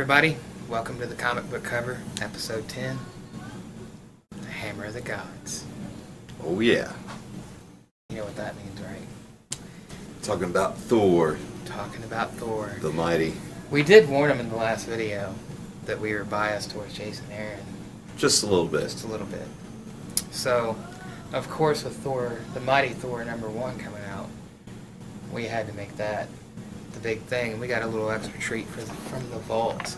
everybody, welcome to the comic book cover, episode 10, The Hammer of the Gods. Oh yeah. You know what that means, right? Talking about Thor, Talking about Thor. the mighty. We did warn him in the last video that we were biased towards Jason Aaron, Just a little bit. just a little bit. So, of course, with Thor, the mighty Thor #1 coming out, we had to make that the big thing. We got a little extra treat from the vault.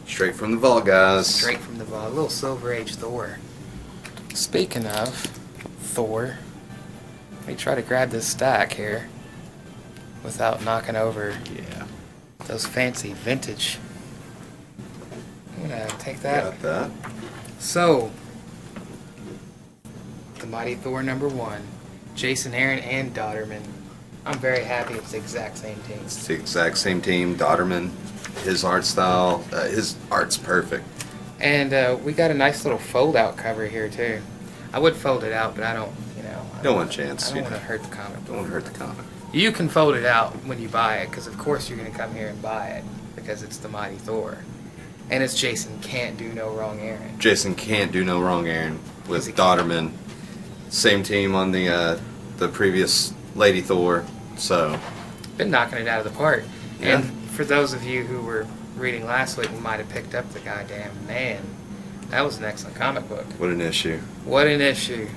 Straight from the vault, guys. Straight from the vault. A little Silver Age Thor. Speaking of Thor, let me try to grab this stack here without knocking over Yeah. those fancy vintage. I'm gonna take that. Got that. So, the mighty Thor #1, Jason Aaron and Dodderman. I'm very happy it's the exact same team. It's the exact same team. Dodderman, his art style, his art's perfect. And we got a nice little fold-out cover here too. I would fold it out, but I don't, No one chance. I don't want to hurt the comic book. Don't hurt the comic. You can fold it out when you buy it, because of course you're going to come here and buy it, because it's the mighty Thor. And it's Jason Can't Do No Wrong Aaron. Jason can't do no wrong, Aaron. Because he With Dodderman, same team on the previous Lady Thor. So Been knocking it out of the park. Yeah. And for those of you who were reading last week and might have picked up the goddamn man, that was an excellent comic book. what an issue. What an issue.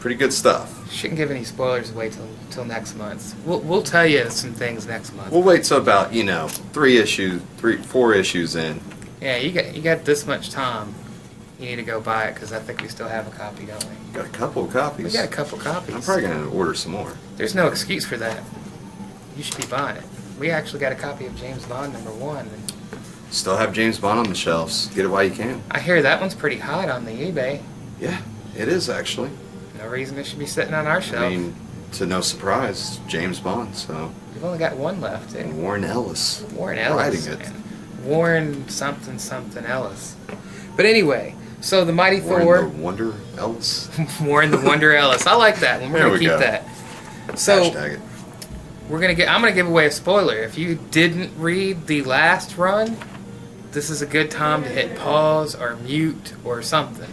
Pretty good stuff. Shouldn't give any spoilers away till next month. We'll tell you some things next month. We'll wait till about 4 issues in. Yeah, you got this much time. You need to go buy it, because I think we still have a copy, don't we? Got a couple of copies. We got a couple copies. I'm probably gonna order some more. There's no excuse for that. You should be buying it. We actually got a copy of James Bond #1. And Still have James Bond on the shelves. Get it while you can. I hear that one's pretty hot on the eBay. Yeah, it is actually. No reason it should be sitting on our shelf. I mean, to no surprise, James Bond. So We've only got one left. and Warren Ellis. Warren Ellis. Writing it. Man. Warren something Ellis. But anyway, so the mighty Warren Thor. the Wonder Ellis. Warren the Wonder Ellis. I like that one. We're There gonna we keep go. that. So Hashtag it. I'm gonna give away a spoiler. If you didn't read the last run, this is a good time to hit pause or mute or something.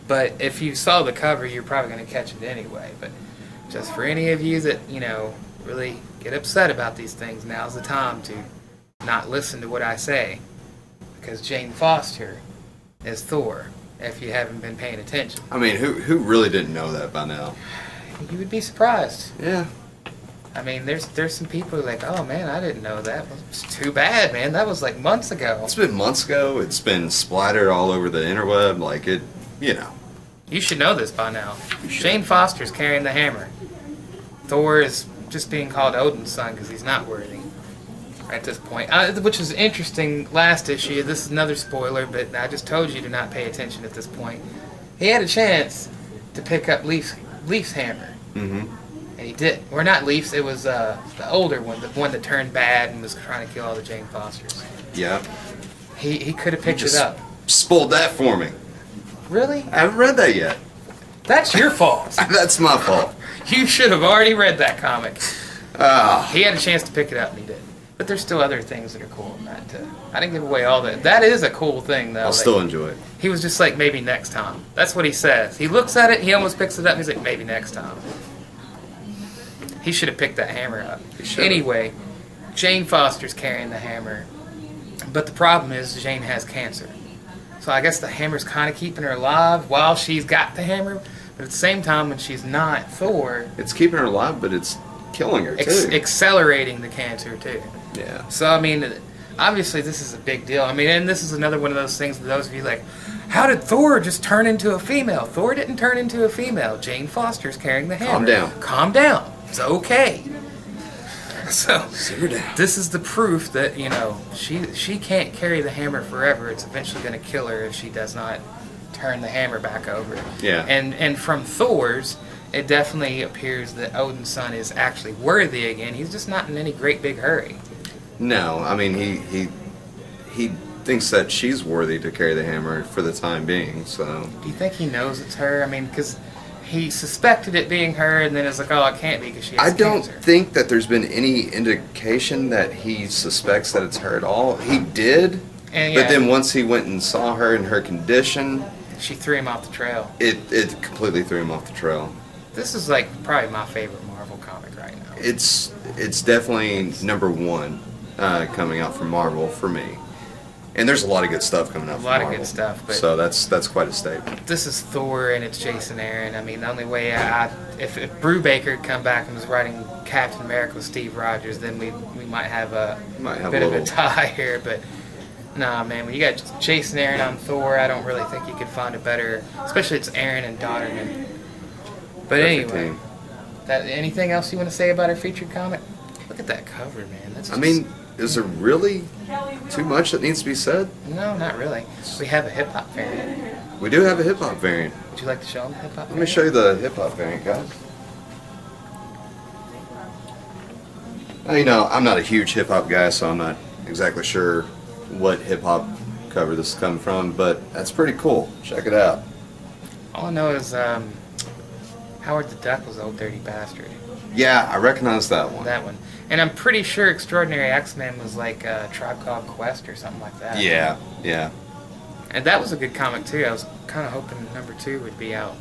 But if you saw the cover, you're probably gonna catch it anyway. But just for any of you that really get upset about these things, now's the time to not listen to what I say, because Jane Foster is Thor. If you haven't been paying attention, I mean, who really didn't know that by now? you would be surprised. Yeah. I mean, there's some people who are like, oh man, I didn't know that. It's too bad, man. That was like months ago. It's been months ago. It's been splattered all over the interweb. Like it, You should know this by now. You should. Jane Foster's carrying the hammer. Thor is just being called Odin's son because he's not worthy at this point. Which is interesting. Last issue, this is another spoiler, but I just told you to not pay attention at this point. He had a chance to pick up Leaf's hammer. Mm-hmm. And he did. Or not Leaf's, it was the older one, the one that turned bad and was trying to kill all the Jane Fosters. Yeah. He could have picked it Just up. spoiled that for me. Really? I haven't read that yet. That's your fault. That's my fault. You should have already read that comic. Ah. He had a chance to pick it up and he did. But there's still other things that are cool in that too. I didn't give away all that. That is a cool thing though. I'll still enjoy it. He was just like, maybe next time. That's what he says. He looks at it, he almost picks it up, and he's like, maybe next time. He should have picked that hammer up. He should've. Anyway, Jane Foster's carrying the hammer. But the problem is Jane has cancer. So I guess the hammer's kind of keeping her alive while she's got the hammer. But at the same time, when she's not Thor, It's keeping her alive, but it's killing her too. accelerating the cancer too. Yeah. So, I mean, obviously this is a big deal. I mean, and this is another one of those things for those of you like, how did Thor just turn into a female? Thor didn't turn into a female. Jane Foster's carrying the hammer. Calm down. Calm down. It's okay. So, Simmer down. this is the proof that, she can't carry the hammer forever. It's eventually going to kill her if she does not turn the hammer back over. Yeah. And from Thor's, it definitely appears that Odin's son is actually worthy again. He's just not in any great big hurry. No, I mean he thinks that she's worthy to carry the hammer for the time being. So Do you think he knows it's her? I mean, because he suspected it being her, and then it's like, oh, it can't be because she has I don't cancer. think that there's been any indication that he suspects that it's her at all. He did, And, but yeah, then once he went and saw her in her condition, she threw him off the trail. it completely threw him off the trail. This is like probably my favorite Marvel comic right now. It's definitely number one coming out from Marvel for me. And there's a lot of good stuff coming out from lot Marvel. of good stuff, but so that's quite a statement. this is Thor and it's Jason Aaron. I mean, the only way if Brubaker had come back and was writing Captain America with Steve Rogers, then we might have a bit of a tie here. But nah, man, when you got Jason Aaron on Thor, I don't really think you could find a better, especially it's Aaron and Dodderman. But Perfect anyway, team. anything else you want to say about our featured comic? Look at that cover, man. That's I just, mean, is there really too much that needs to be said? no, not really. We have a hip hop variant. We do have a hip hop variant. Would you like to show them the hip hop? Let me show you the hip hop variant, guys. Now, you know, I'm not a huge hip hop guy, so I'm not exactly sure what hip hop cover this is coming from, but that's pretty cool. Check it out. All I know is Howard the Duck was Old Dirty Bastard. Yeah, I recognize that one. That one. And I'm pretty sure Extraordinary X-Men was like Tribe Called Quest or something like that. Yeah, yeah. And that was a good comic too. I was kind of hoping number 2 would be out,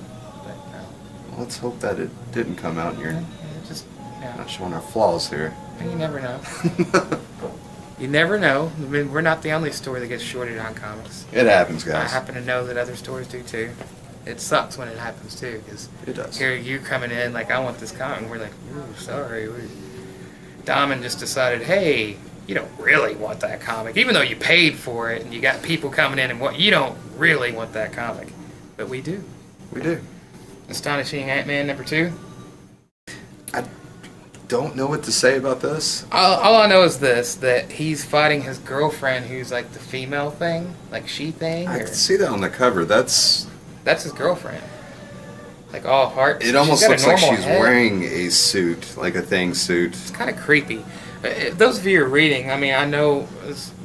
but no. Well, let's hope that it didn't come out and you're Yeah, just, not showing our flaws here. you never know. You never know. I mean, we're not the only store that gets shorted on comics. It happens, I guys. happen to know that other stores do too. It sucks when it happens too, because It does. here you coming in like, I want this comic, and we're like, ooh, sorry. Diamond just decided, hey, you don't really want that comic, even though you paid for it, and you got people coming in and what you don't really want that comic, but we do. We do. Astonishing Ant-Man number 2. I don't know what to say about this. All I know is this: that he's fighting his girlfriend, who's like the female thing, like she thing. I Or, can see that on the cover. That's that's his girlfriend. Like all heart. it. Almost She's got a looks like normal she's head. wearing a suit, like a thing suit. It's kind of creepy. Those of you who are reading, I mean, I know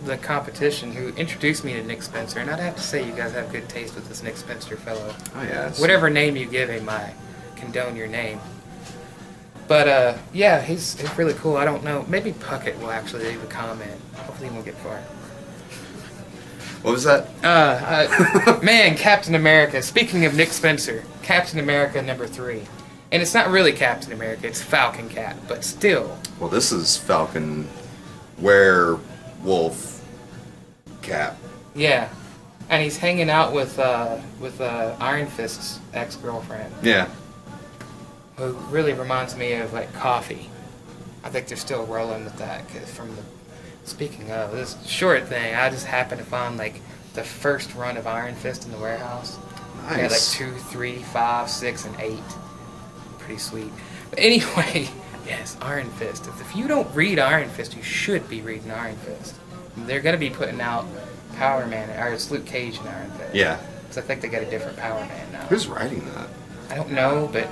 the competition who introduced me to Nick Spencer, and I'd have to say you guys have good taste with this Nick Spencer fellow. Oh yeah. Whatever name you give him, I condone your name. But yeah, he's really cool. I don't know. Maybe Puckett will actually leave a comment. Hopefully he won't get far. What was that? Man, Captain America. Speaking of Nick Spencer, Captain America number 3. And it's not really Captain America, it's Falcon Cat, but still. Well, this is Falcon Werewolf Cap. Yeah. And he's hanging out with Iron Fist's ex-girlfriend, Yeah. who really reminds me of like Coffee. I think they're still rolling with that, 'cause speaking of this short thing, I just happened to find like the first run of Iron Fist in the warehouse. Nice. They had like 2, 3, 5, 6, and 8. Pretty sweet. But anyway, yes, Iron Fist. If you don't read Iron Fist, you should be reading Iron Fist. They're going to be putting out Power Man, or it's Luke Cage and Iron Fist. Yeah. Because I think they got a different Power Man now. Who's writing that? I don't know, but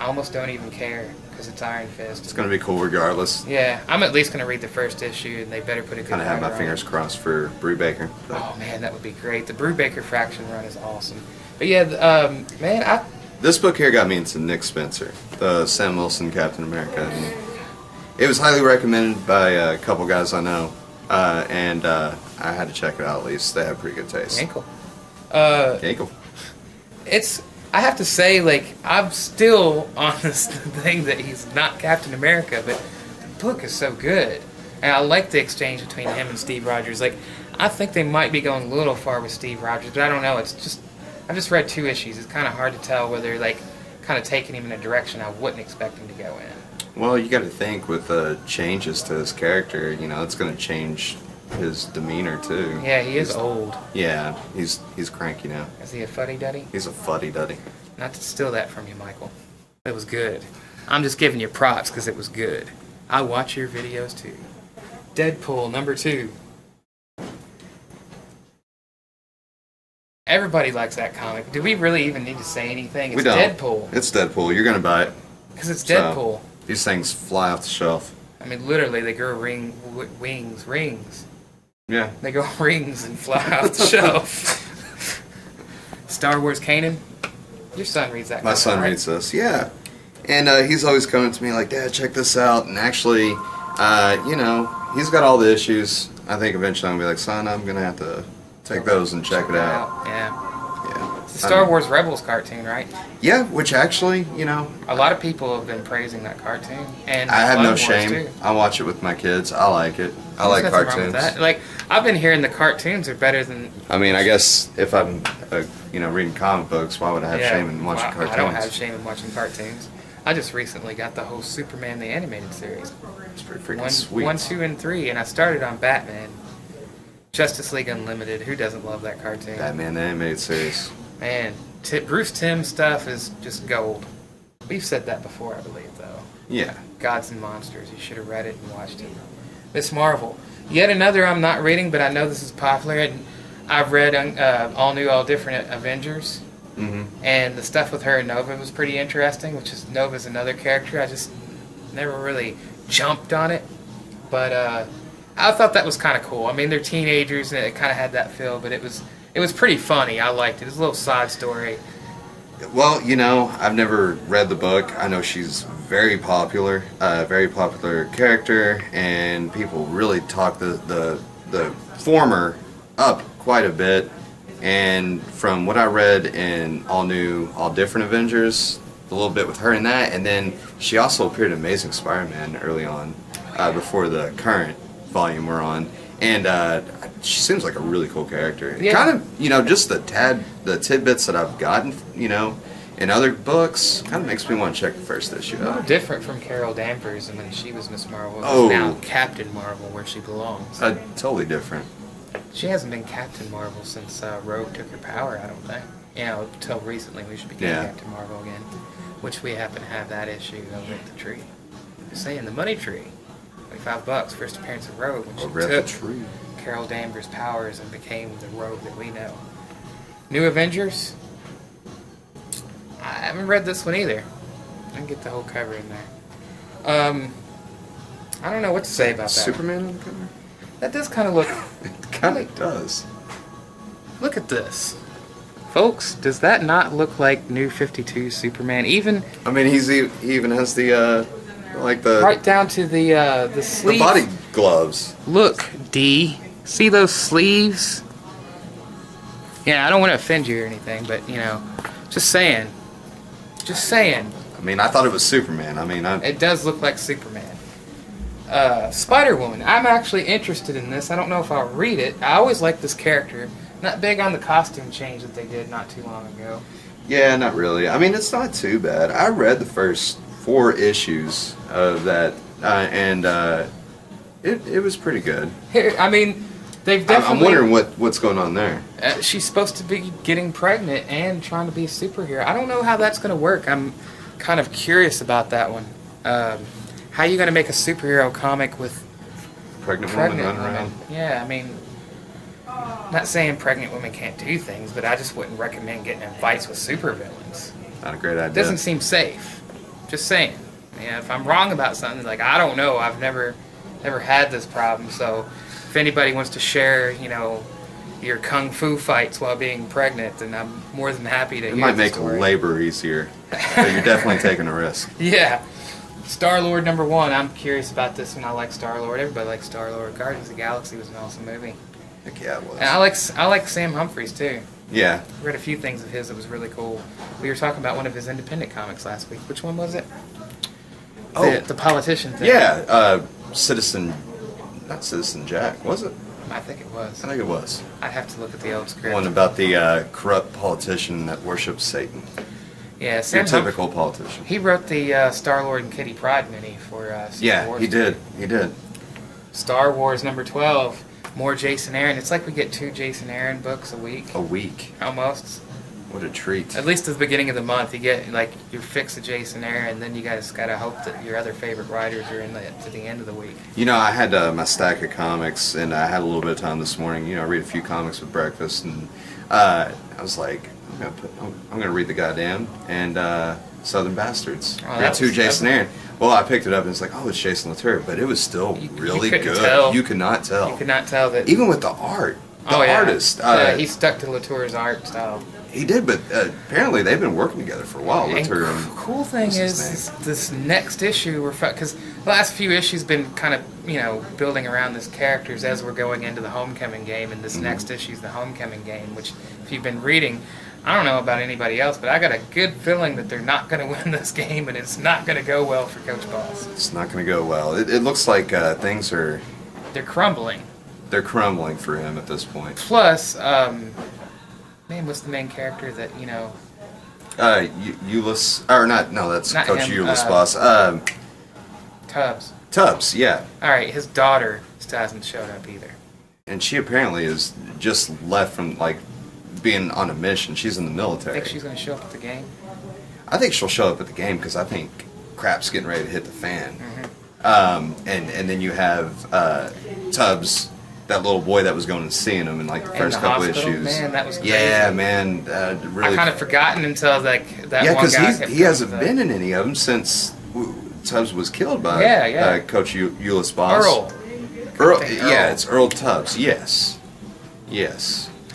I almost don't even care because it's Iron Fist. It's gonna be cool regardless. Yeah, I'm at least going to read the first issue, and they better put a good Kind of have my writer on fingers it. crossed for Brubaker. But Oh man, that would be great. The Brubaker Fraction run is awesome. But yeah, man, this book here got me into Nick Spencer, the Sam Wilson Captain America. And it was highly recommended by a couple guys I know, and I had to check it out at least. They have pretty good taste. ankle. Ankle. I have to say, like, I'm still on this thing that he's not Captain America, but the book is so good. And I like the exchange between him and Steve Rogers. Like, I think they might be going a little far with Steve Rogers, but I don't know. I've just read 2 issues. It's kind of hard to tell whether they're, like, kind of taking him in a direction I wouldn't expect him to go in. Well, you got to think with the changes to his character, you know, it's going to change his demeanor too. Yeah, he is old. Yeah, he's cranky now. Is he a fuddy-duddy? He's a fuddy-duddy. Not to steal that from you, Michael. It was good. I'm just giving you props because it was good. I watch your videos too. Deadpool number 2. Everybody likes that comic. Do we really even need to say anything? It's We don't. Deadpool. It's Deadpool. You're gonna buy it. Because it's So, Deadpool. These things fly off the shelf. I mean, literally, they grow rings. Yeah. They grow rings and fly off the shelf. Star Wars Kanan. Your son reads that. My kind son of, right? reads this, yeah. And he's always coming to me like, Dad, check this out. And actually, he's got all the issues. I think eventually I'm going to be like, son, I'm going to have to take those and check it out. Yeah. Yeah. It's the Star Wars Rebels cartoon, right? Yeah, which actually, A lot of people have been praising that cartoon. And I have Clone no Wars, shame. too. I watch it with my kids. I like it. I like There's nothing wrong cartoons. with that. Like, I've been hearing the cartoons are better than... I mean, I guess if I'm, reading comic books, why would I have shame in watching cartoons? I don't have shame in watching cartoons. I just recently got the whole Superman the Animated Series. It's pretty freaking sweet. 1, 2, and 3, and I started on Batman. Justice League Unlimited. Who doesn't love that cartoon? Batman the Animated Series. Man, Bruce Timm stuff is just gold. We've said that before, I believe, though. Yeah. Gods and Monsters. You should have read it and watched it. Miss Marvel. Yet another I'm not reading, but I know this is popular. And I've read All New, All Different Avengers. Mm-hmm. And the stuff with her and Nova was pretty interesting, which is Nova's another character. I just never really jumped on it. But I thought that was kind of cool. I mean, they're teenagers, and it kind of had that feel, but it was pretty funny. I liked it. It was a little side story. Well, I've never read the book. I know she's very popular character, and people really talk the former up quite a bit. And from what I read in All New, All Different Avengers, a little bit with her in that, and then she also appeared in Amazing Spider-Man early on, before the current volume we're on. And she seems like a really cool character. Yeah. Kind of, just the tidbits that I've gotten, in other books, kind of makes me want to check the first issue A little out. different from Carol Danvers, and when she was Miss Marvel, Oh. now Captain Marvel, where she belongs. Totally different. She hasn't been Captain Marvel since Rogue took her power, I don't think. Until recently we should become Yeah. Captain Marvel again, which we happen to have that issue over at the tree. Just saying, the money tree. $25, first appearance of Rogue, when she Over at the took tree. Carol Danvers' powers and became the Rogue that we know. New Avengers? I haven't read this one either. I can get the whole cover in there. I don't know what to say about that. Superman on the cover? That does kind of look... It kind of does. Look at this. Folks, does that not look like New 52 Superman? Even I mean, he even has the right down to the the sleeves. body gloves. Look, D. See those sleeves? Yeah, I don't want to offend you or anything, but, just saying. Just saying. I mean, I thought it was Superman. I mean, It does look like Superman. Spider-Woman. I'm actually interested in this. I don't know if I'll read it. I always liked this character. Not big on the costume change that they did not too long ago. yeah, not really. I mean, it's not too bad. I read the first 4 issues of that, and it was pretty good. I mean, they've I'm definitely... wondering what's going on there. She's supposed to be getting pregnant and trying to be a superhero. I don't know how that's going to work. I'm kind of curious about that one. How are you going to make a superhero comic with Pregnant woman running women? around. Yeah, I mean, not saying pregnant women can't do things, but I just wouldn't recommend getting in fights with supervillains. Not a great idea. It doesn't seem safe. Just saying. If I'm wrong about something, I don't know. I've never had this problem. So if anybody wants to share, your kung fu fights while being pregnant, then I'm more than happy to It hear might the make story. labor easier, but you're definitely taking a risk. Yeah. Star-Lord #1. I'm curious about this one. I like Star-Lord. Everybody likes Star-Lord. Guardians of the Galaxy was an awesome movie. Heck yeah, it was. And I like Sam Humphries, too. Yeah. I read a few things of his that was really cool. We were talking about one of his independent comics last week. Which one was it? The politician thing. Yeah, not Citizen Jack, was it? I think it was. I think it was. I'd have to look at the old script. One about the corrupt politician that worships Satan. Yeah, Your Sam typical politician. He wrote the Star-Lord and Kitty Pryde mini for Star Yeah, Wars. he did. He did. Star Wars #12. More Jason Aaron. It's like we get 2 Jason Aaron books a week. A week. Almost. What a treat. At least at the beginning of the month, you get, you fix a Jason Aaron, then you guys gotta hope that your other favorite writers are in to the end of the week. I had my stack of comics, and I had a little bit of time this morning. I read a few comics with breakfast, and I was like, I'm gonna read The Goddamn and Southern Bastards. Oh, Read that 2 was- Jason Aaron. Well, I picked it up, and it's like, oh, it's Jason Latour, but it was still You really couldn't good. tell. You could not tell. You could not tell that. Even with the art, artist. Yeah, he stuck to Latour's art style. He did, but apparently they've been working together for a while. And Latour and cool thing what's his is name? this next issue, because the last few issues been kind of building around this characters as we're going into the Homecoming game, and this next issue is the Homecoming game. Which, if you've been reading, I don't know about anybody else, but I got a good feeling that they're not going to win this game, and it's not going to go well for Coach Boss. It's not going to go well. It looks like things are They're crumbling. they're crumbling for him at this point. Plus, man, what's the main character that Ulyss, or not? No, that's Not Coach him, Ulyss Boss. Tubbs? Tubbs, yeah, All right, his daughter still hasn't showed up either. and she apparently is just left from like being on a mission. She's in the I military. think she's going to show up at the game. I think she'll show up at the game because I think crap's getting ready to hit the fan. And then you have Tubbs, that little boy that was going and seeing him in like the In first the couple hospital? issues. Man, that was crazy. Yeah, man, really. I kind of forgotten until like that yeah, one guy. because kept he hasn't coming been in any of them since Tubbs was killed by Yeah. Coach Ulyss Boss. Earl. Yeah, it's Earl Tubbs. Yes.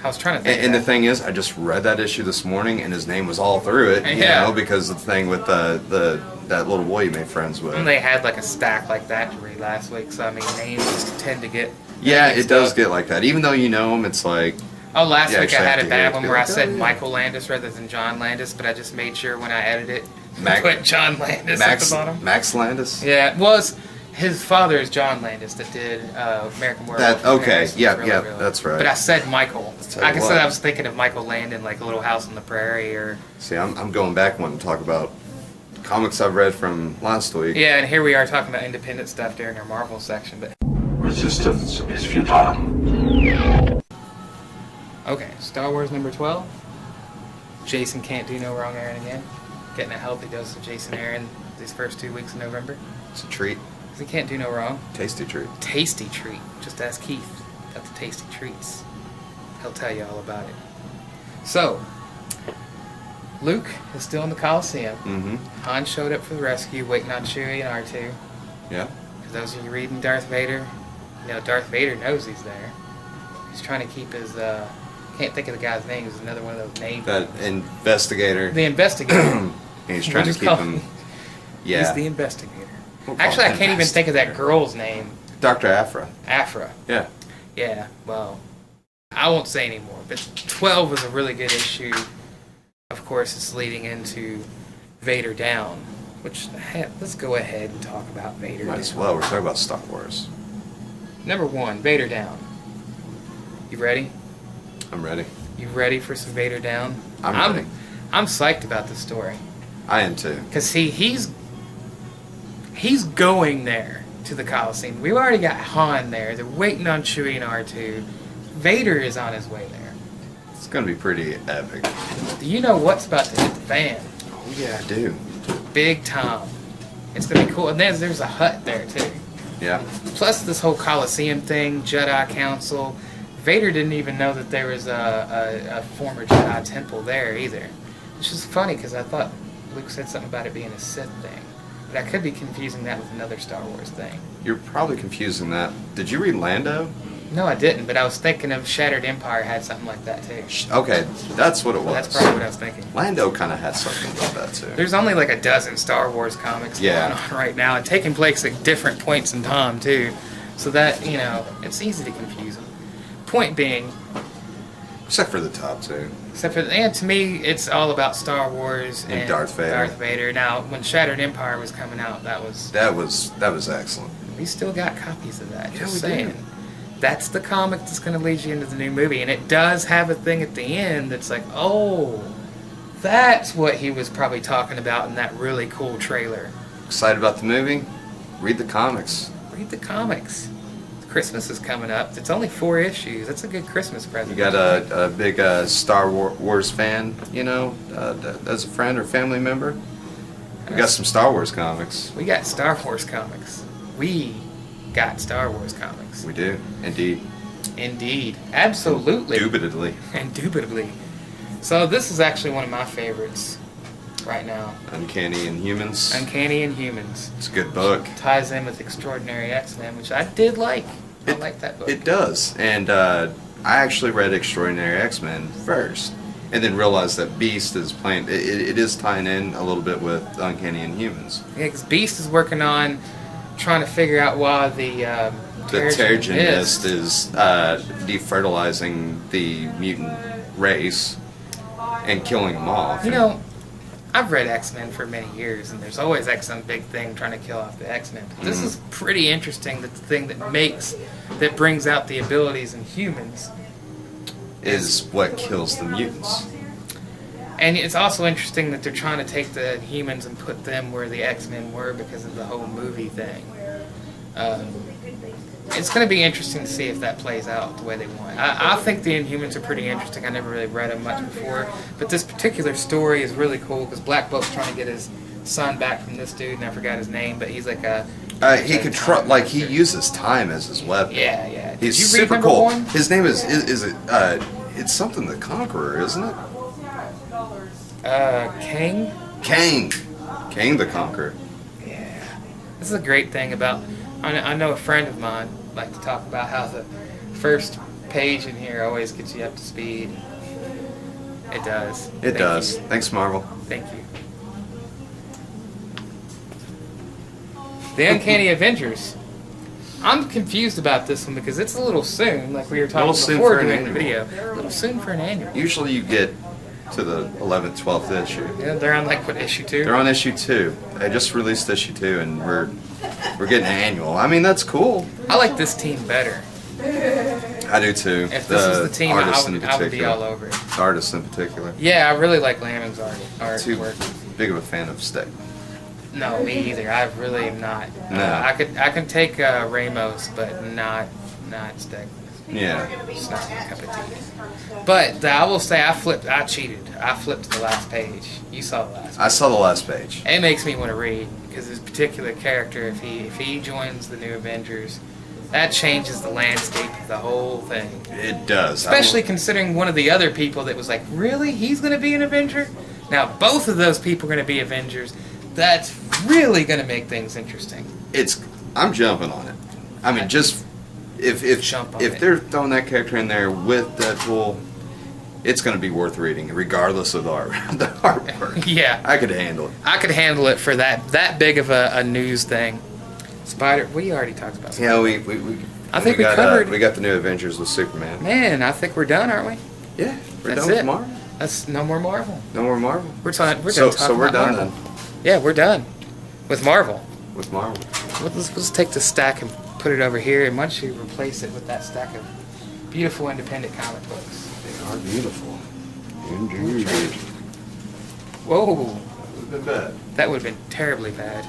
I was trying to think. And the of that. thing is, I just read that issue this morning, and his name was all through it. You Yeah. know, because of the thing with that little boy you made friends with. And they had like a stack like that to read last week, so I mean names tend to get. Yeah, it mixed does up. get like that. Even though you know him, it's like Oh, last Yeah, week I actually, had I a have to hear bad it one be where I like, said oh, yeah. Michael Landis rather than John Landis, but I just made sure when I edited it, Mac- put John Landis at the bottom. Max Landis. Yeah, well, his father is John Landis that did American Werewolf. That- okay, in Paris. yeah, It's yeah, that's right. But I said Michael. tell you Like I what. said, I was thinking of Michael Landon, like a Little House on the Prairie, or See, I'm going back one to talk about comics I've read from last week. yeah. And here we are talking about independent stuff during our Marvel section. But Resistance is futile. okay, Star Wars number 12. Jason can't do no wrong, Aaron again. Getting a healthy dose of Jason Aaron these first 2 weeks of November. It's a treat, 'Cause he can't do no wrong. tasty treat. Tasty treat. Just ask Keith about the tasty treats. He'll tell you all about it. So, Luke is still in the Coliseum. Mm-hmm. Han showed up for the rescue, waiting on Chewie and R2. Yeah. For those of you reading Darth Vader, Darth Vader knows he's there. He's trying to keep his, can't think of the guy's name, he's another one of those names. That investigator. The investigator. And he's We'll trying to just keep call him. He's Yeah. the investigator. We'll call Actually, I him can't even think of that investigator. girl's name. Dr. Afra. Afra. Yeah. Yeah, well, I won't say anymore, but 12 was a really good issue. Of course, it's leading into Vader Down, which, let's go ahead and talk about Vader Might Down. as well. We're talking about Star Wars. Number 1, Vader Down. You ready? I'm ready. You ready for some Vader Down? I'm ready. I'm psyched about this story. I am too. Because, see, he's going there to the Coliseum. We've already got Han there. They're waiting on Chewie and R2. Vader is on his way there. It's gonna be pretty epic. Do you know what's about to hit the fan? Oh yeah, I do. Big time. It's gonna be cool. And there's a hut there too. Yeah. Plus this whole Coliseum thing, Jedi Council. Vader didn't even know that there was a former Jedi temple there either. Which is funny because I thought Luke said something about it being a Sith thing. But I could be confusing that with another Star Wars thing. You're probably confusing that. Did you read Lando? No, I didn't, but I was thinking of Shattered Empire had something like that too. Okay, that's what it was. That's probably what I was thinking. Lando kind of had something about that too. There's only like a dozen Star Wars comics Yeah. going on right now and taking place at different points in time too. So that, it's easy to confuse them. Point being, Except for the top two. except for, and to me, it's all about Star Wars And Darth Vader. Now, when Shattered Empire was coming out, That was excellent. we still got copies of that. Yeah, Just we saying. do. That's the comic that's going to lead you into the new movie. And it does have a thing at the end that's like, oh, that's what he was probably talking about in that really cool trailer. Excited about the movie? Read the comics. Read the comics. Christmas is coming up. It's only 4 issues. That's a good Christmas present. You got a big Star Wars fan, as a friend or family member? We got some Star Wars comics. We got Star Wars comics. We got Star Wars comics. We do, indeed. Indeed. Absolutely. Indubitably. Indubitably. So this is actually one of my favorites right now. Uncanny Inhumans. Uncanny Inhumans. It's a good book. Ties in with Extraordinary X-Men, which I did like. I like that book. It does. And I actually read Extraordinary X-Men first, and then realized that Beast is playing. It is tying in a little bit with Uncanny Inhumans. Yeah, 'cause Beast is working on trying to figure out why the Terrigen Mist is defertilizing the mutant race and killing them off. You know, I've read X-Men for many years, and there's always some big thing trying to kill off the X-Men. But this is pretty interesting. That the thing that brings out the abilities in humans. is what kills the mutants. And it's also interesting that they're trying to take the humans and put them where the X-Men were because of the whole movie thing. It's going to be interesting to see if that plays out the way they want. I think the Inhumans are pretty interesting. I never really read them much before. But this particular story is really cool because Black Bolt's trying to get his son back from this dude, and I forgot his name, but he's like a... He control, like he uses time as his weapon. Yeah, yeah. Did He's you read super number cool. one? His name is it? It's something the Conqueror, isn't it? King? Kang the Conqueror. Yeah. This is a great thing about... I know a friend of mine like to talk about how the first page in here always gets you up to speed. It does. It Thank does. you. Thanks, Marvel. Thank you. The Uncanny Avengers. I'm confused about this one because it's a little soon, like we were talking Little soon before for an doing the annual. video. A little soon for an annual. Usually you get to the 11th, 12th issue. Yeah, they're on like what, issue 2? They're on issue 2. They just released issue 2, and we're getting an annual. I mean, that's cool. I like this team better. I do too. If this was the team, I artist in would be particular. all over it. The artist in particular. Yeah, I really like Lamming's Too artwork. big of a fan of Stick. No, me either. I really am not. No. I can take Ramos, but not Stegman. Yeah. It's not my cup of tea. But I will say I cheated. I flipped to the last page. You saw the last page. I saw the last page. It makes me want to read because this particular character, if he joins the new Avengers, that changes the landscape of the whole thing. It does. Especially considering one of the other people that was like, really? He's going to be an Avenger? Now, both of those people are going to be Avengers. That's really going to make things interesting. I'm jumping on it. I mean, just if Jump on if it. they're throwing that character in there with Deadpool, it's going to be worth reading, regardless of the artwork. Yeah. I could handle it. I could handle it for that big of a news thing. We already talked about Spider. Yeah, we I think we got, covered- we got the new Avengers with Superman. Man, I think we're done, aren't we? Yeah, we're That's done it. with Marvel. That's no more Marvel. No more Marvel. We're done. We're So done talking we're about done Marvel. then Yeah, we're done with Marvel. with Marvel. Let's take the stack and put it over here, and why don't you replace it with that stack of beautiful independent comic books? They are beautiful. Indeed. Whoa, Would have been bad. that would have been terribly bad.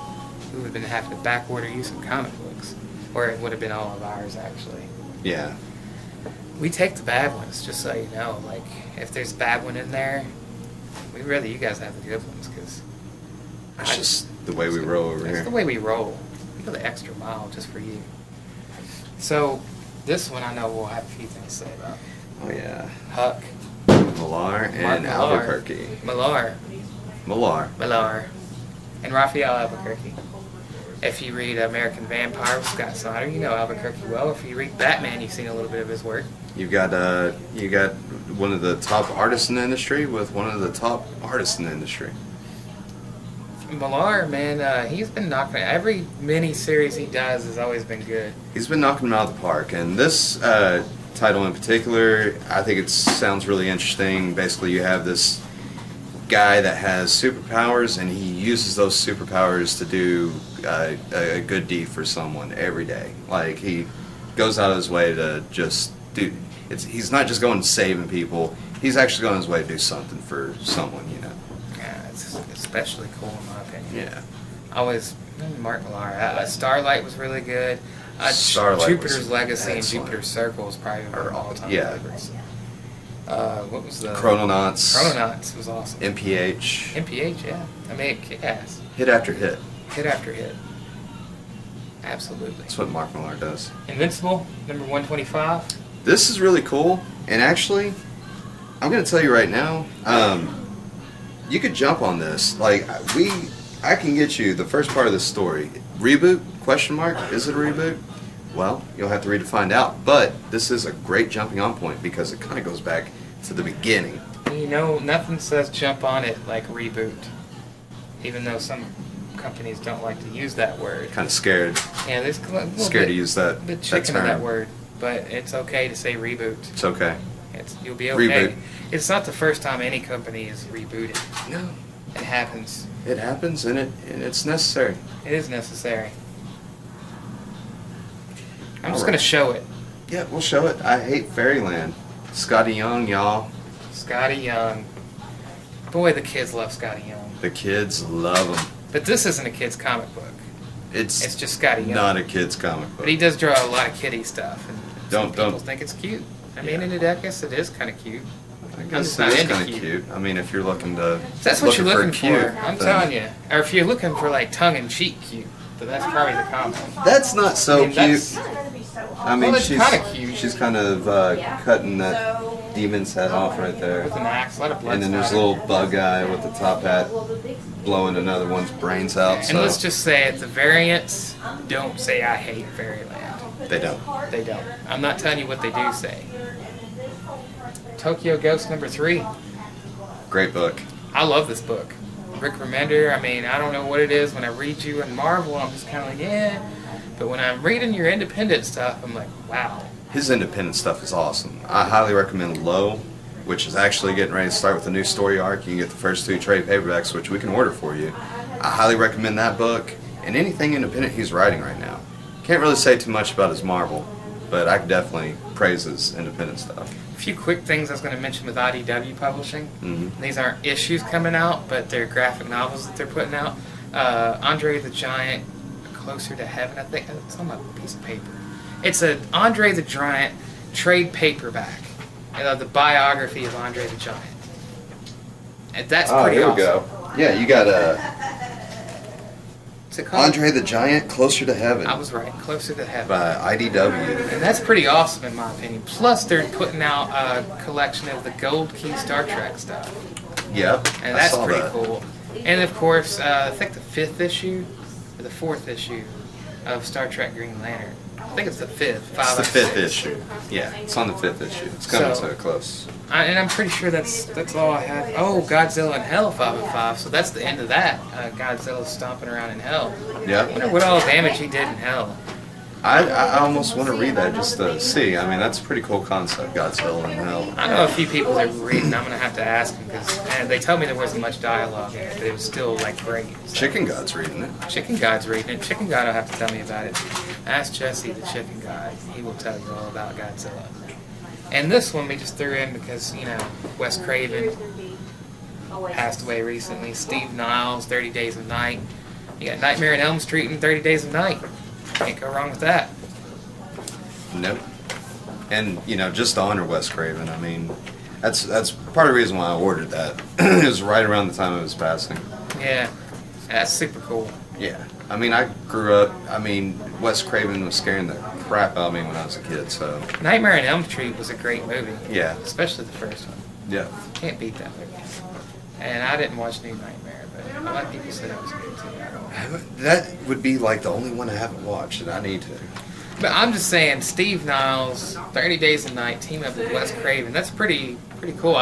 We would have been having to back order you some comic books, or it would have been all of ours actually. Yeah. We take the bad ones, just so you know. Like, if there's a bad one in there, we'd rather you guys have the good ones, because It's just the way we roll over that's here. the way we roll. We go the extra mile just for you. So, this one I know we'll have a few things to say about. Oh yeah. Huck, Millar and Mark Millar. Albuquerque. Millar, and Raphael Albuquerque. If you read American Vampire with Scott Snyder, you know Albuquerque well. If you read Batman, you've seen a little bit of his work. You got one of the top artists in the industry with one of the top artists in the industry. Millar, man, he's been knocking it. Every mini series he does has always been good. He's been knocking them out of the park, and this title in particular, I think it sounds really interesting. Basically, you have this guy that has superpowers, and he uses those superpowers to do a good deed for someone every day. Like, he goes out of his way to just do. He's not just going saving people. He's actually going his way to do something for someone, you know. Yeah, it's especially cool in my opinion. Yeah. Always Mark Millar. Starlight was really good. Starlight Jupiter's was Legacy excellent. and Jupiter's Circle is probably one of my all-time Yeah. favorites. What was the Chrononauts. Chrononauts was awesome. MPH. MPH, yeah. I mean, it kick-ass. Hit after hit. Hit after hit. Absolutely. That's what Mark Millar does. Invincible, number 125. This is really cool, and actually, I'm gonna tell you right now, you could jump on this. Like, I can get you the first part of this story. Reboot? Question mark? Is it a reboot? Well, you'll have to read to find out. But this is a great jumping on point because it kind of goes back to the beginning. You know, nothing says jump on it like reboot. Even though some companies don't like to use that word. Kind of scared. Yeah, there's a little Scared bit, to use that, bit that chicken in term. that word. But it's okay to say reboot. It's okay. You'll be okay. Reboot. It's not the first time any company is rebooted. No. It happens. It happens and it's necessary. It is necessary. I'm just All going right. to show it. Yeah, we'll show it. I Hate Fairyland. Scotty Young, y'all. Scotty Young. Boy, the kids love Scotty Young. The kids love him. But this isn't a kid's comic book. It's It's just Scotty Young. not a kid's comic book. But he does draw a lot of kiddie stuff. And some Don't- people think it's cute. I mean, Yeah. and I guess it is kind of cute. I I'm guess just it not is into kind of cute. cute. I mean, if you're looking to. That's what you're looking cute, for. I'm then- telling you. Or if you're looking for like tongue-in-cheek cute, then that's probably the comic. That's not so I mean, cute. that's- I mean, Well, it's she's kinda cute. She's kind of cutting that demon's head off right there. With an axe, a lot of blood. And then there's a little bug guy with the top hat blowing another one's brains out. And So let's just say it, the variants don't say I hate Fairyland. they don't. They don't. I'm not telling you what they do say. Tokyo Ghost #3. Great book. I love this book. Rick Remender, I mean, I don't know what it is. When I read you in Marvel, I'm just kind of like, yeah. But when I'm reading your independent stuff, I'm like, wow. His independent stuff is awesome. I highly recommend Low, which is actually getting ready to start with a new story arc. You can get the first 2 trade paperbacks, which we can order for you. I highly recommend that book and anything independent he's writing right now. Can't really say too much about his Marvel, but I can definitely praise his independent stuff. A few quick things I was going to mention with IDW Publishing. Mhm. These aren't issues coming out, but they're graphic novels that they're putting out. Andre the Giant, Closer to Heaven, I think. It's on a piece of paper. It's a Andre the Giant trade paperback. The biography of Andre the Giant. And that's pretty awesome. Yeah, you got What's it called? Andre the Giant, Closer to Heaven I was right. Closer to Heaven. by IDW. And that's pretty awesome in my opinion. Plus, they're putting out a collection of the Gold Key Star Trek stuff. Yep, And I that's saw pretty that. cool. And of course, I think the 5th issue, or the 4th issue of Star Trek Green Lantern. I think it's the 5th. It's the 5th issue. Yeah, it's on the 5th issue. It's coming So- to a close. And I'm pretty sure that's all I have. Oh, Godzilla in Hell 505. So that's the end of that. Godzilla's stomping around in Hell. I Yeah, wonder what all damage he did in Hell. I almost want to read that just to see. I mean, that's a pretty cool concept, Godzilla in Hell. I know a few people that were reading. I'm gonna have to ask them because they told me there wasn't much dialogue in it, but it was still like great. So, Chicken God's reading it. Chicken God's reading it. Chicken God will have to tell me about it. Ask Jesse the Chicken God. He will tell you all about Godzilla. And this one we just threw in because Wes Craven passed away recently. Steve Niles, 30 Days of Night. You got Nightmare on Elm Street and 30 Days of Night. Can't go wrong with that. Nope. And just to honor Wes Craven, I mean, that's part of the reason why I ordered that. It was right around the time of his passing. Yeah, that's super cool. Yeah. I mean, I grew up. I mean, Wes Craven was scaring the crap out of me when I was a kid. So Nightmare on Elm Street was a great movie. yeah, Especially the first one. yeah. Can't beat that movie. And I didn't watch New Nightmare, but a lot of people said it was good too. I don't know. That would be like the only one I haven't watched, and I need to. But I'm just saying, Steve Niles, 30 Days of Night, team up with Wes Craven. That's pretty cool.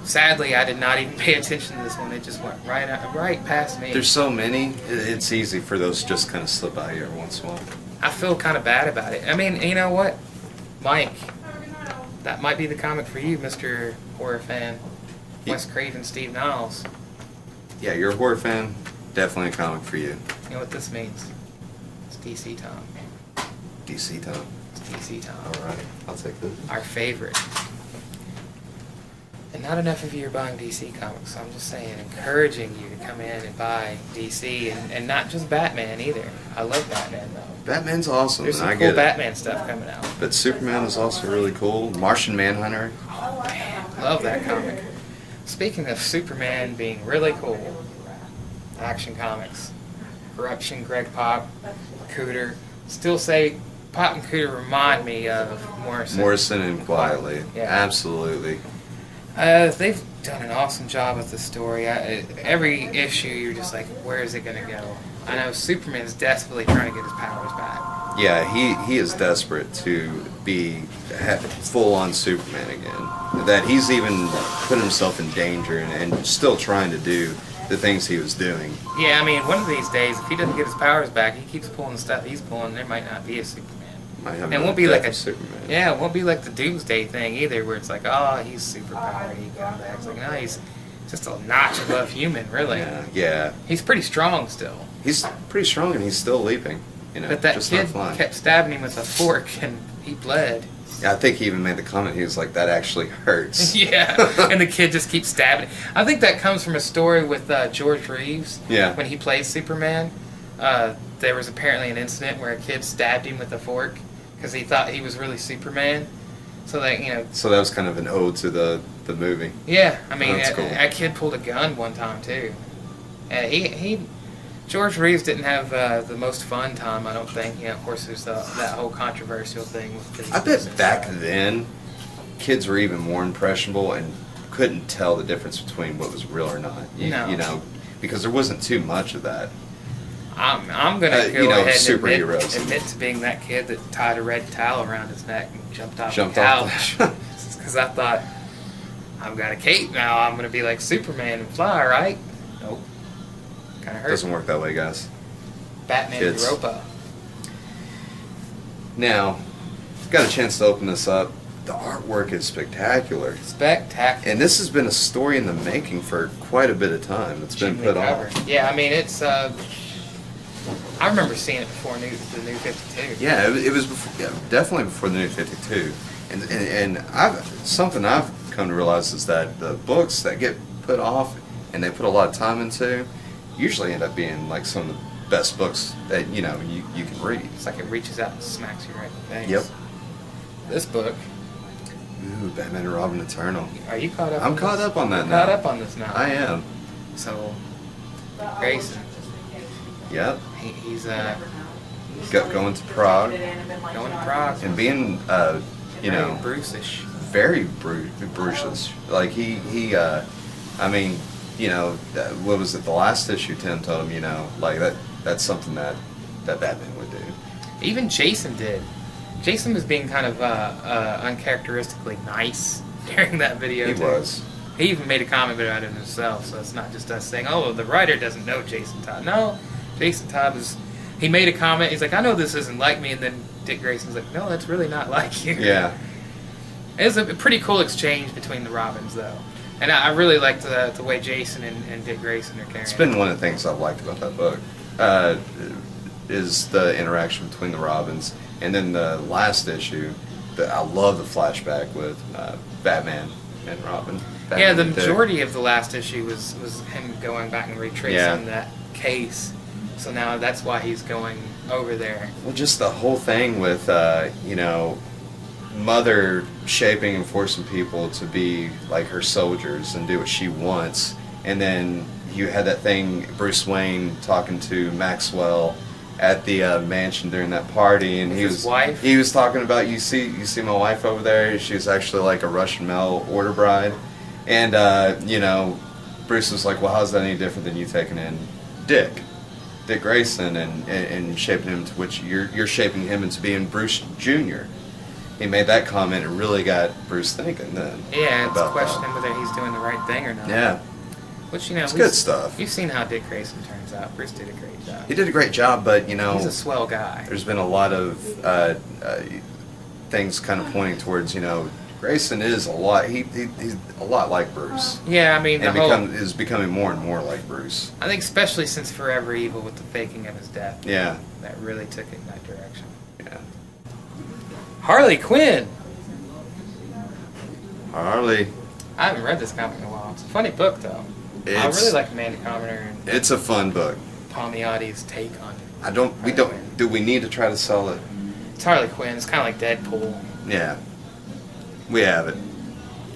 Sadly, I did not even pay attention to this one. It just went right past me. There's so many. It's easy for those to just kind of slip by you every once in a while. I feel kind of bad about it. I mean, you know what, Mike? That might be the comic for you, Mr. Horror fan. Wes Craven, Steve Niles. Yeah, you're a horror fan. Definitely a comic for you. You know what this means? It's DC Tom. DC Tom. It's DC Tom. All right, I'll take this. Our favorite. And not enough of you are buying DC comics. So I'm just saying, encouraging you to come in and buy DC, and not just Batman either. I love Batman though. Batman's awesome. There's and I some cool get it. Batman stuff coming out. But Superman is also really cool. Martian Manhunter. Oh man, love that comic. Speaking of Superman being really cool, Action Comics, Corruption, Greg Pop, Cooter. Still say Pop and Cooter remind me of Morrison. Morrison and Quietly. Yeah. Absolutely. They've done an awesome job with the story. Every issue, you're just like, where is it going to go? I know Superman's desperately trying to get his powers back. Yeah, he is desperate to be full on Superman again. That he's even put himself in danger and still trying to do the things he was doing. Yeah, I mean, one of these days, if he doesn't get his powers back, he keeps pulling the stuff he's pulling, there might not be a Superman. Might have It no won't be death like a of Superman. Yeah, it won't be like the Doomsday thing either, where it's like, oh, he's super powered, he comes back. It's like, no, he's just a notch above human, really. Yeah. He's pretty strong still. He's pretty strong and he's still leaping. You know, But that just kid not flying. kept stabbing him with a fork, and he bled. Yeah, I think he even made the comment. He was like, "That actually hurts." Yeah, and the kid just keeps stabbing. I think that comes from a story with George Reeves. Yeah. When he played Superman, there was apparently an incident where a kid stabbed him with a fork because he thought he was really Superman. So that So that was kind of an ode to the movie. yeah. I mean, That's cool. that kid pulled a gun one time too. George Reeves didn't have the most fun time, I don't think. Of course, there's that whole controversial thing with the. I bet back then, kids were even more impressionable and couldn't tell the difference between what was real or not. No. You know, because there wasn't too much of that. I'm gonna go you know, ahead and superheroes. admit to being that kid that tied a red towel around his neck and jumped off Jumped the off couch. Because I thought, I've got a cape now, I'm gonna be like Superman and fly, right? Nope. Kinda hurt. Doesn't work that way, guys. Batman Kids. Europa. Now, got a chance to open this up. The artwork is spectacular. Spectacular. And this has been a story in the making for quite a bit of time. It's been Chimney put cover. off. Yeah, I mean, it's, I remember seeing it before the new 52. Yeah, it was before, yeah, definitely before the New 52. And something I've come to realize is that the books that get put off and they put a lot of time into usually end up being like some of the best books that you can read. It's like it reaches out and smacks you right in the face. Yep. This book, Ooh, Batman and Robin Eternal. are you caught up I'm on caught this? up on that You're now. caught up on this now. I am. So, Grayson, Yep. he's Going to Prague going to Prague. and being Very Bruce-ish. very Brucious. Like I mean, what was it? The last issue, Tim told him, like that's something that Batman would do. Even Jason did. Jason was being kind of uncharacteristically nice during that video. He too. was. He even made a comment about it himself, so it's not just us saying, "Oh, the writer doesn't know Jason Todd." No, Jason Todd was. He made a comment. He's like, "I know this isn't like me," and then Dick Grayson's like, "No, that's really not like you." Yeah. It was a pretty cool exchange between the Robins, though, and I really liked the way Jason and Dick Grayson are carrying. It's been one of the things I've liked about that book. Is the interaction between the Robins, and then the last issue. I love the flashback with Batman and Robin. Batman Yeah, the and Dick. majority of the last issue was him going back and retracing Yeah. that case. So now that's why he's going over there. Well, just the whole thing with, Mother shaping and forcing people to be like her soldiers and do what she wants. And then you had that thing, Bruce Wayne talking to Maxwell at the mansion during that party, and With he his was wife? he was talking about you see my wife over there. She's actually like a Russian mail order bride, and Bruce was like, well, how's that any different than you taking in Dick Grayson and shaping him to which you're shaping him into being Bruce Jr. He made that comment. It really got Bruce thinking then. Yeah, it's about questioning whether he's doing the right thing or not. that. Yeah, Which, it's good stuff. You've seen how Dick Grayson turns out. Bruce did a great job. He did a great job, but He's a swell guy. there's been a lot of things kind of pointing towards Grayson is a lot. He's a lot like Bruce, Yeah, I mean, and is becoming more and more like Bruce. I think especially since Forever Evil with the faking of his death. Yeah, That really took it in that direction. yeah. Harley Quinn! Harley, I haven't read this comic in a while. It's a funny book, though. I It's- really like Amanda Commoner and it's a fun book. Palmiotti's take on it. Do we need to try to sell it? It's Harley Quinn. It's kind of like Deadpool. Yeah, we have it.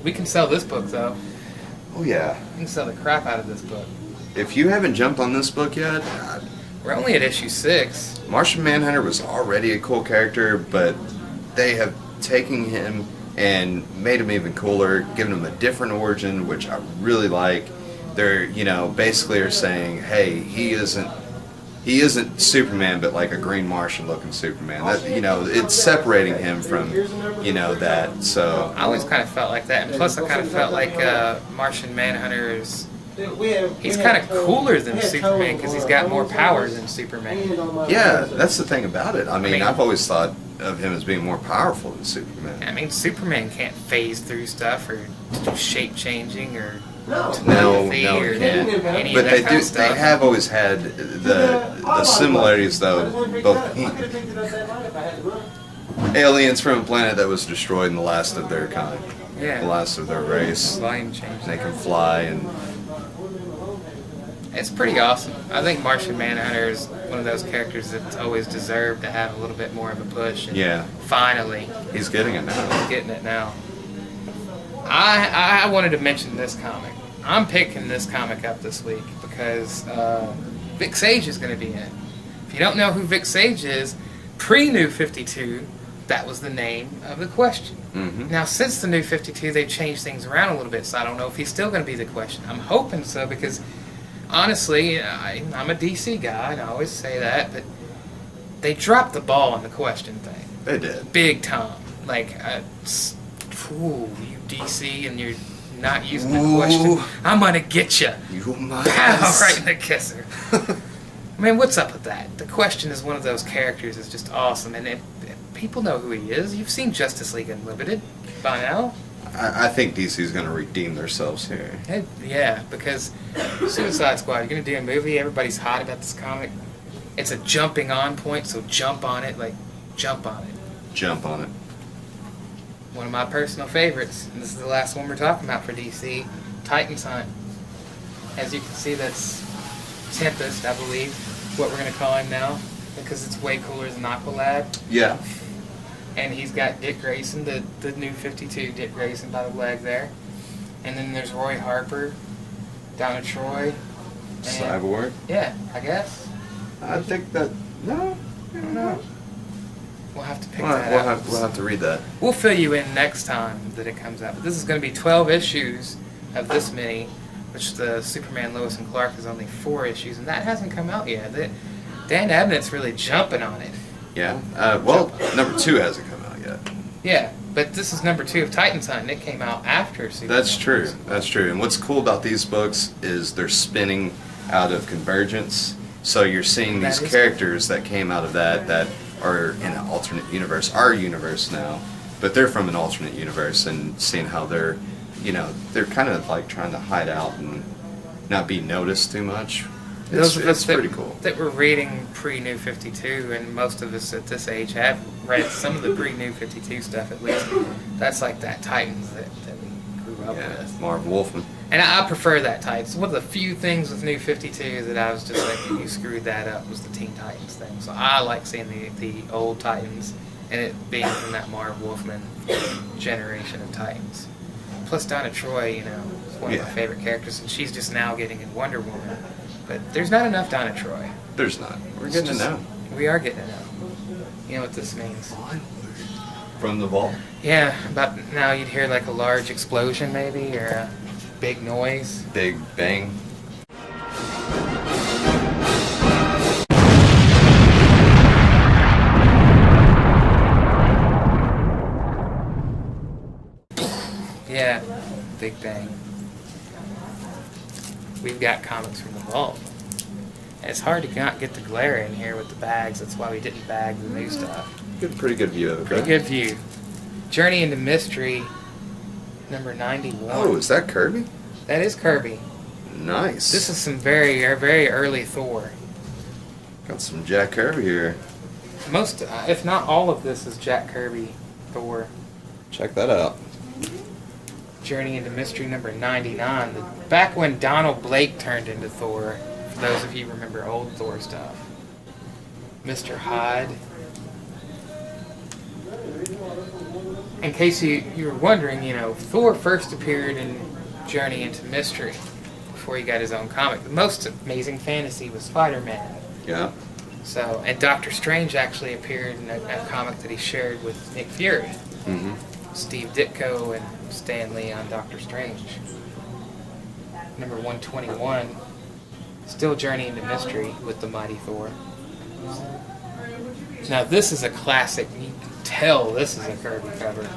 We can sell this book, though. Oh yeah. We can sell the crap out of this book. If you haven't jumped on this book yet, We're only at issue 6. Martian Manhunter was already a cool character, but they have taken him and made him even cooler, given him a different origin, which I really like. They're, basically are saying, hey, he he isn't Superman, but like a Green Martian-looking Superman. That, you know, it's separating him from, you know, that. So I always kind of felt like that, and plus I kind of felt like Martian Manhunter is. He's kind of cooler than Superman because he's got more power than Superman. yeah, that's the thing about it. I mean, mean- I've always thought of him as being more powerful than Superman. I mean, Superman can't phase through stuff or do shape changing or No, telepathy no, or he can't. any But of that they kind do. of stuff. They have always had the similarities, though. Both aliens from a planet that was destroyed and the last of their kind, Yeah. the last of their race. Volume change. They can fly and It's pretty awesome. I think Martian Manhunter is one of those characters that's always deserved to have a little bit more of a push. And yeah, finally, he's getting it now. he's getting it now. I wanted to mention this comic. I'm picking this comic up this week because Vic Sage is going to be in it. If you don't know who Vic Sage is, pre-New 52, that was the name of the Question. Mm-hmm. Now, since the New 52, they've changed things around a little bit, so I don't know if he's still going to be the Question. I'm hoping so because, honestly, I'm a DC guy, and I always say that, but they dropped the ball on the Question thing. They did. Big time. Like, ooh, you DC, and you're not using the Question. Ooh. I'm going to get you. You my Pow, right in the kisser. I mean, what's up with that? The Question is one of those characters that's just awesome, and people know who he is. You've seen Justice League Unlimited by now. I think DC's going to redeem themselves here. Yeah, because Suicide Squad, you're going to do a movie, everybody's hot about this comic. It's a jumping on point, so jump on it, like, jump on it. Jump on it. One of my personal favorites, and this is the last one we're talking about for DC, Titans Hunt. As you can see, that's Tempest, I believe, what we're going to call him now, because it's way cooler than Aqualad. Yeah. And he's got Dick Grayson, the new 52 Dick Grayson by the leg there. And then there's Roy Harper, Donna Troy. And, Cyborg. yeah, I guess. I think that no. I don't know. We'll have to pick We'll that up. we'll have to read that. We'll fill you in next time that it comes out. But this is going to be 12 issues of this many, which the Superman Lois and Clark is only 4 issues, and that hasn't come out yet. Dan Abnett's really jumping on it. Yeah. Well, number 2 hasn't come out yet. Yeah, but this is number 2 of Titans Hunt, and it came out after Superman. That's true. That's true. And what's cool about these books is they're spinning out of Convergence. So you're seeing That these is characters that came out of that are in an alternate universe, our universe now, but they're from an alternate universe, and seeing how they're, you know, they're kind of like trying to hide out and not be noticed too much. Those of us It's pretty cool. that were reading pre-New 52, and most of us at this age have read some of the pre-New 52 stuff at least. That's like that Titans that we grew up Yeah, with. Marv Wolfman. And I prefer that Titans. One of the few things with New 52 that I was just like, you screwed that up, was the Teen Titans thing. So I like seeing the old Titans and it being from that Marv Wolfman generation of Titans. Plus Donna Troy, you know, is one of my Yeah. favorite characters, and she's just now getting in Wonder Woman. But there's not enough Donna Troy. There's not. We're It's getting to just- know. We are getting to know. You know what this means? From the vault. Yeah, about now you'd hear like a large explosion maybe, or a big noise. Big bang. Yeah, Big Bang. We've got comics from the vault. And it's hard to not get the glare in here with the bags. That's why we didn't bag the new stuff. Good, pretty good view of it. Pretty right? good view. Journey into Mystery, number 91. Oh, is that Kirby? That is Kirby. Nice. This is some very early Thor. Got some Jack Kirby here. Most, if not all of this, is Jack Kirby Thor. Check that out. Journey into Mystery number 99. Back when Donald Blake turned into Thor, for those of you who remember old Thor stuff. Mr. Hyde. In case you were wondering, you know, Thor first appeared in Journey into Mystery before he got his own comic. The most amazing fantasy was Spider-Man. Yeah. So, and Doctor Strange actually appeared in a comic that he shared with Nick Fury. Mm-hmm. Steve Ditko and Stan Lee on Doctor Strange. Number 121. Still journeying to mystery with the Mighty Thor. Now this is a classic. You can tell this is a Kirby cover.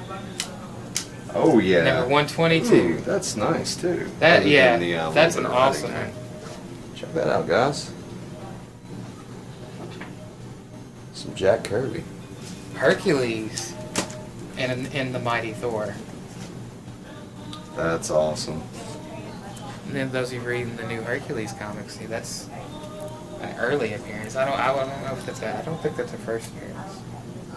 Oh yeah. Number 122. Ooh, that's nice too. That Other yeah, than the, that's an little bit of awesome writing. one. Check that out, guys. Some Jack Kirby. Hercules and the Mighty Thor. That's awesome. And then those of you reading the new Hercules comics, see that's an early appearance. I don't know if that's I don't think that's a first appearance.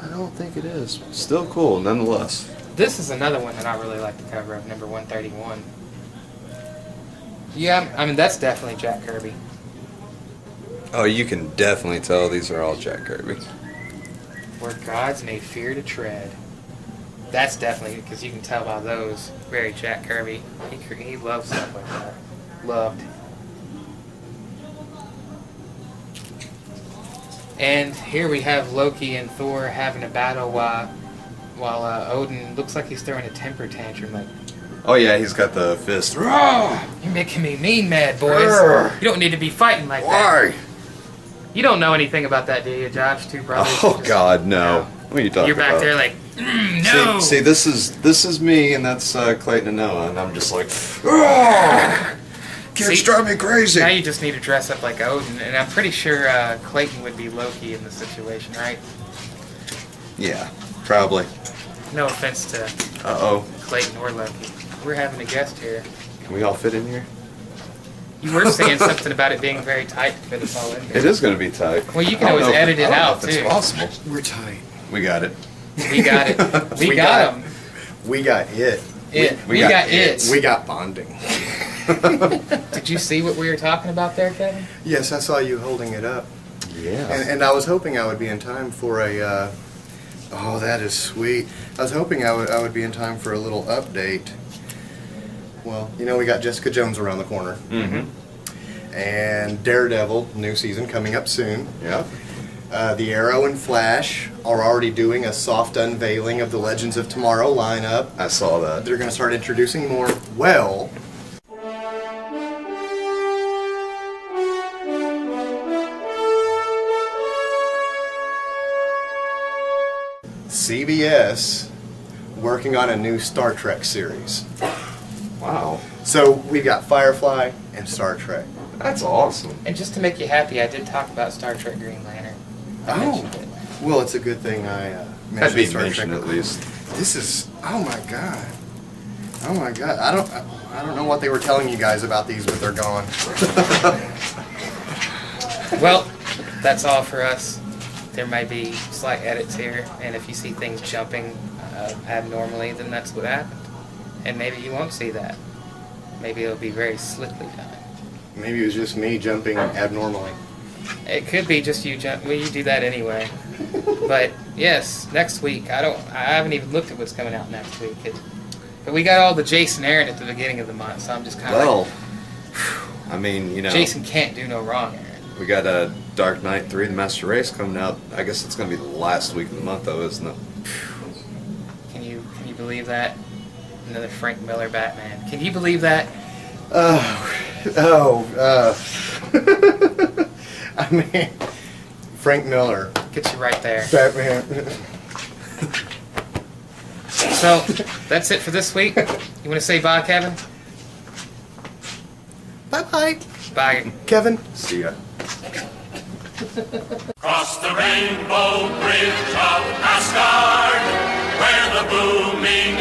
I don't think it is. Still cool, nonetheless. This is another one that I really like the cover of, number 131. Yeah, I mean that's definitely Jack Kirby. Oh, you can definitely tell these are all Jack Kirby. Where gods may fear to tread. That's definitely, because you can tell by those, very Jack Kirby. He loves stuff like that. Loved. And here we have Loki and Thor having a battle while Odin looks like he's throwing a temper tantrum. Like, Oh yeah, he's got the fist. you're making me mean mad, boys. Urgh. You don't need to be fighting like that. Why? You don't know anything about that, do you, Josh? Two brothers. Oh Just- God, no. What are you talking You're back about? there like, no. See, this is me, and that's Clayton and Noah, and I'm just like, "Argh! Kids See, drive me crazy. Now you just need to dress up like Odin, and I'm pretty sure Clayton would be Loki in this situation, right? Yeah, probably. No offense to Uh-oh. Clayton or Loki. We're having a guest here. Can we all fit in here? You were saying something about it being very tight to fit us all in there. It is going to be tight. Well, you can I don't always know if- edit it I don't know out, if it's too. possible. We're tight. We got it. We got it. We, We got got him. We got it. We got it. We got bonding. Did you see what we were talking about there, Kevin? Yes, I saw you holding it up. Yeah. And I was hoping I would be in time for a, oh, that is sweet. I was hoping I would be in time for a little update. Well, you know, we got Jessica Jones around the corner. Mm-hmm. And Daredevil, new season coming up soon. Yeah. The Arrow and Flash are already doing a soft unveiling of the Legends of Tomorrow lineup. I saw that. They're going to start introducing more. Well, CBS working on a new Star Trek series. Wow. So we've got Firefly and Star Trek. That's awesome. And just to make you happy, I did talk about Star Trek Green Lantern. I mentioned it. Well, it's a good thing I Had to mentioned be Star mentioned Trek. at least. This is, oh my god. Oh my god. I don't know what they were telling you guys about these, but they're gone. Well, that's all for us. There may be slight edits here, and if you see things jumping abnormally, then that's what happened. And maybe you won't see that. Maybe it'll be very slickly done. Maybe it was just me jumping abnormally. It could be just you jump. Well, you do that anyway. But yes, next week. I haven't even looked at what's coming out next week. But we got all the Jason Aaron at the beginning of the month, so I'm just kind of Well, I mean, you know, Jason can't do no wrong, Aaron. we got Dark Knight 3: The Master Race coming out. I guess it's going to be the last week of the month, though, isn't it? Can you believe that? Another Frank Miller Batman. Can you believe that? I mean, Frank Miller, Get you right there. Batman. So that's it for this week. You want to say bye, Kevin? Bye-bye. Bye. Kevin. See ya. Cross the rainbow bridge of Asgard, where the booming